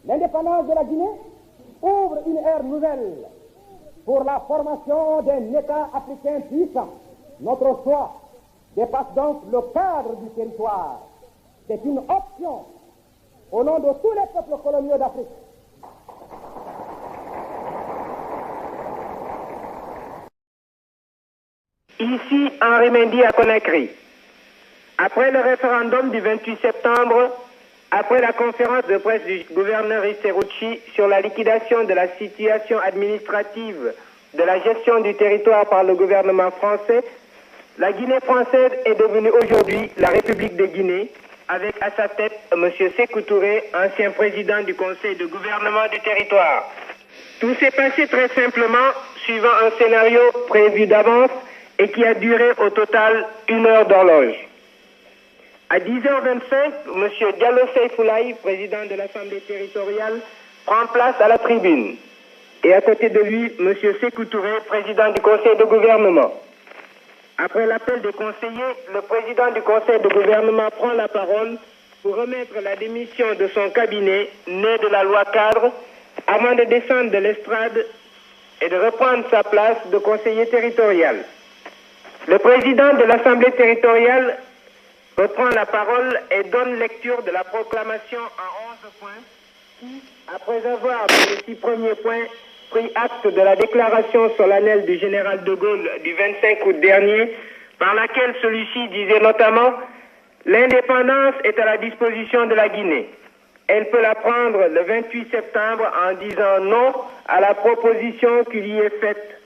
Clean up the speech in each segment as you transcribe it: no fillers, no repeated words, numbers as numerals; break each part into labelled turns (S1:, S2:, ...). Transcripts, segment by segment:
S1: L'indépendance de la Guinée ouvre une ère nouvelle pour la formation d'un État africain puissant. Notre choix dépasse donc le cadre du territoire. C'est une option au nom de tous les peuples coloniaux d'Afrique.
S2: Ici, Henri Mendy à Conakry. Après le référendum du 28 septembre, après la conférence de presse du gouverneur Isserouchi sur la liquidation de la situation administrative de la gestion du territoire par le gouvernement français, la Guinée française est devenue aujourd'hui la République de Guinée, avec à sa tête M. Sékou Touré, ancien président du conseil de gouvernement du territoire. Tout s'est passé très simplement, suivant un scénario prévu d'avance et qui a duré au total 1 heure d'horloge. À 10h25, M. Diallo Seyfoulaye, président de l'Assemblée territoriale, prend place à la tribune. Et à côté de lui, M. Sékou Touré, président du conseil de gouvernement. Après l'appel des conseillers, le président du conseil de gouvernement prend la parole pour remettre la démission de son cabinet, né de la loi cadre, avant de descendre de l'estrade et de reprendre sa place de conseiller territorial. Le président de l'Assemblée territoriale reprend la parole et donne lecture de la proclamation en 11 points qui, après avoir, dans les 6 premiers points, pris acte de la déclaration solennelle du général de Gaulle du 25 août dernier, par laquelle celui-ci disait notamment « L'indépendance est à la disposition de la Guinée. Elle peut la prendre le 28 septembre en disant non à la proposition qui lui est faite »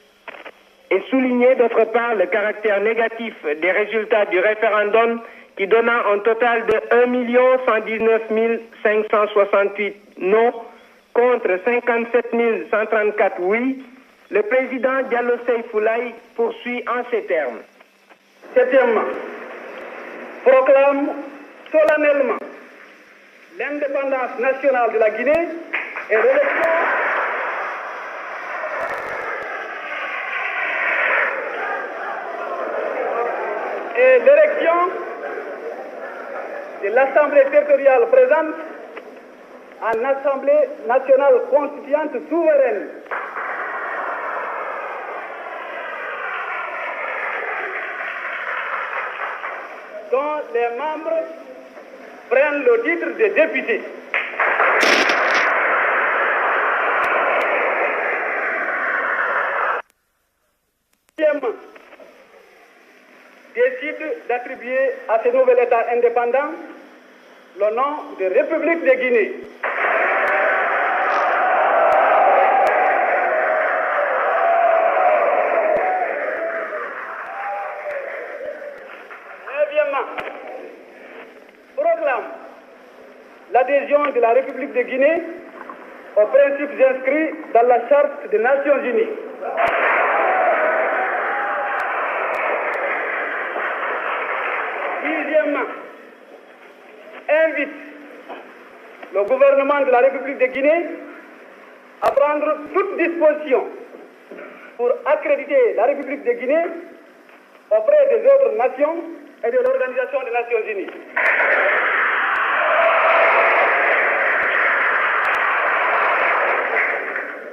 S2: et souligner d'autre part le caractère négatif des résultats du référendum qui donna un total de 1 119 568 non contre 57 134 oui. Le président Diallo Seyfoulaye poursuit en ces termes.
S3: Septièmement, proclame solennellement l'indépendance nationale de la Guinée et l'élection de l'Assemblée territoriale présente en Assemblée nationale constituante souveraine. Dont les membres prennent le titre de député. Deuxièmement, décide d'attribuer à ce nouvel État indépendant le nom de République de Guinée. Neuvièmement, proclame l'adhésion de la République de Guinée aux principes inscrits dans la Charte des Nations Unies. Dixièmement, invite le gouvernement de la République de Guinée à prendre toute disposition pour accréditer la République de Guinée auprès des autres nations et de l'Organisation des Nations Unies.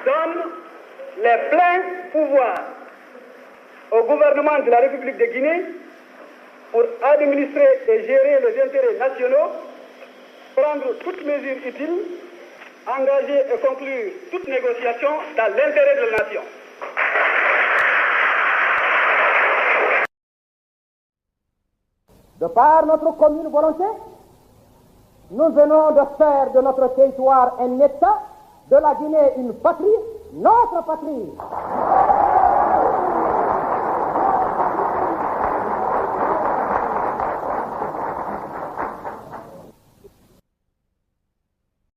S3: Donne les pleins pouvoirs au gouvernement de la République de Guinée pour administrer et gérer les intérêts nationaux, prendre toutes mesures utiles, engager et conclure toute négociation dans l'intérêt de la nation.
S1: De par notre commune volonté, nous venons de faire de notre territoire un État, de la Guinée une patrie, notre patrie.